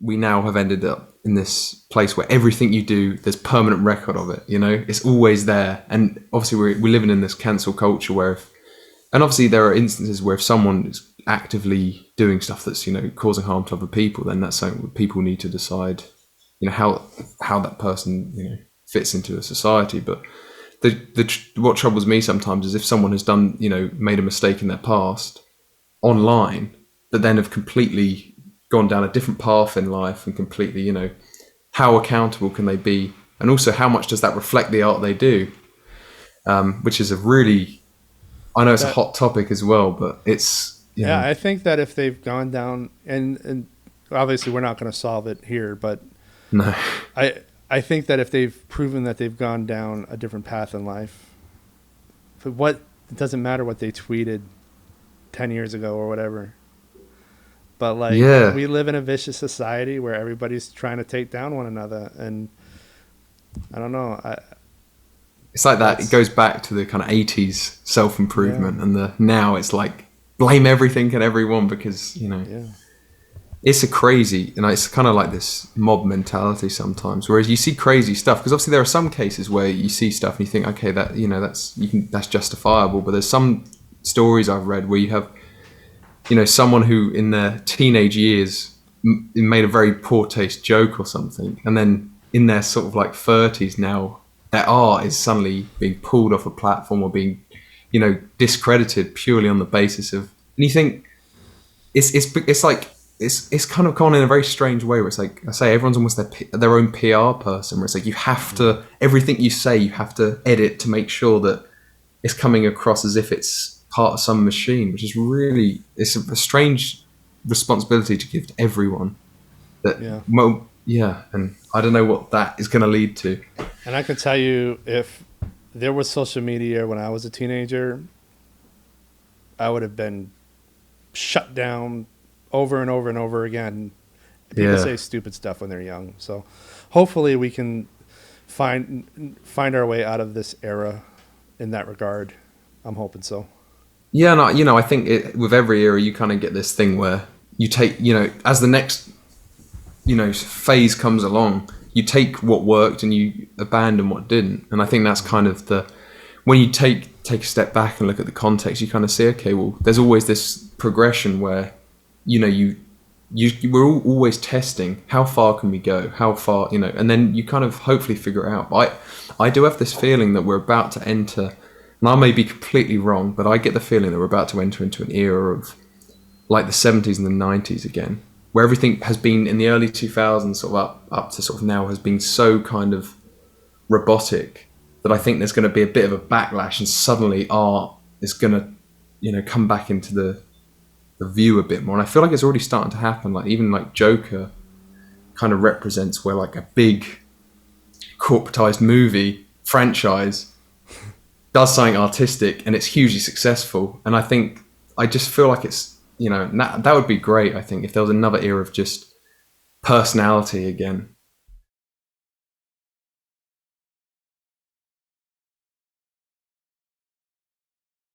we now have ended up in this place where everything you do, there's permanent record of it. It's always there. And obviously we're living in this cancel culture where and obviously there are instances where if someone is actively doing stuff that's, causing harm to other people, then that's something that people need to decide, how that person, fits into a society. But what troubles me sometimes is if someone has done, made a mistake in their past online, but then have completely gone down a different path in life and completely, how accountable can they be? And also how much does that reflect the art they do? Which is I know it's a hot topic as well, but it's, I think that if they've gone down, and obviously we're not going to solve it here, but no, I think that if they've proven that they've gone down a different path in life, it doesn't matter what they tweeted 10 years ago or whatever. But we live in a vicious society where everybody's trying to take down one another, and I don't know. It's like that. It goes back to the kind of 80s self-improvement, and now it's like blame everything and everyone because it's a crazy, it's kind of like this mob mentality sometimes. Whereas you see crazy stuff, because obviously there are some cases where you see stuff and you think, okay, that that's justifiable. But there's some stories I've read where you have, someone who in their teenage years made a very poor taste joke or something, and then in their sort of like 30s now, their art is suddenly being pulled off a platform or being, discredited purely on the basis of. And you think it's like it's kind of gone in a very strange way where it's like I say everyone's almost their own PR person. Where it's like you have to everything you say you have to edit to make sure that it's coming across as if it's part of some machine, which is really it's a strange responsibility to give to everyone. And I don't know what that is going to lead to. And I can tell you, if there was social media when I was a teenager, I would have been shut down over and over and over again. People say stupid stuff when they're young. So hopefully we can find our way out of this era in that regard. I'm hoping so. Yeah, no, I think with every era you kind of get this thing where you take, as the next phase comes along, you take what worked and you abandon what didn't. And I think that's kind of when you take a step back and look at the context, you kind of see, okay, well, there's always this progression where, we're always testing how far can we go, how far, and then you kind of hopefully figure it out. But I do have this feeling that we're about to enter, and I may be completely wrong, but I get the feeling that we're about to enter into an era of like the 70s and the 90s again, where everything has been in the early 2000s sort of up to sort of now has been so kind of robotic that I think there's going to be a bit of a backlash, and suddenly art is going to, come back into the view a bit more. And I feel like it's already starting to happen. Like even like Joker kind of represents where like a big corporatized movie franchise does something artistic and it's hugely successful. And I just feel like it's, that would be great, I think, if there was another era of just personality again.